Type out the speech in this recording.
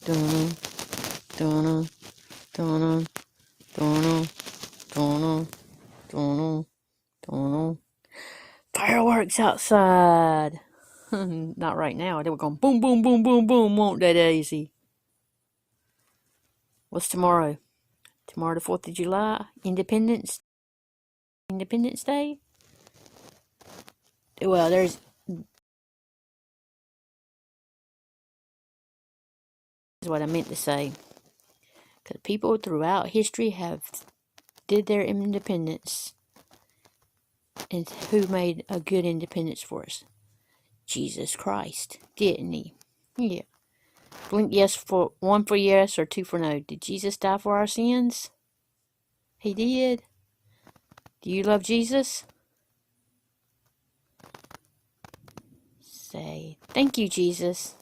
dun, dun, dun, dun, dun, dun, dun. Fireworks outside. Not right now. They were going boom, boom, boom, boom, boom, won't they, Daisy? What's tomorrow? Tomorrow the 4th of July? Independence Day? Well, there's what I meant to say. Because people throughout history have did their independence. And who made a good independence for us? Jesus Christ, didn't he? Yeah. Blink yes for one for yes or two for no. Did Jesus die for our sins? He did. Do you love Jesus? Say, thank you, Jesus.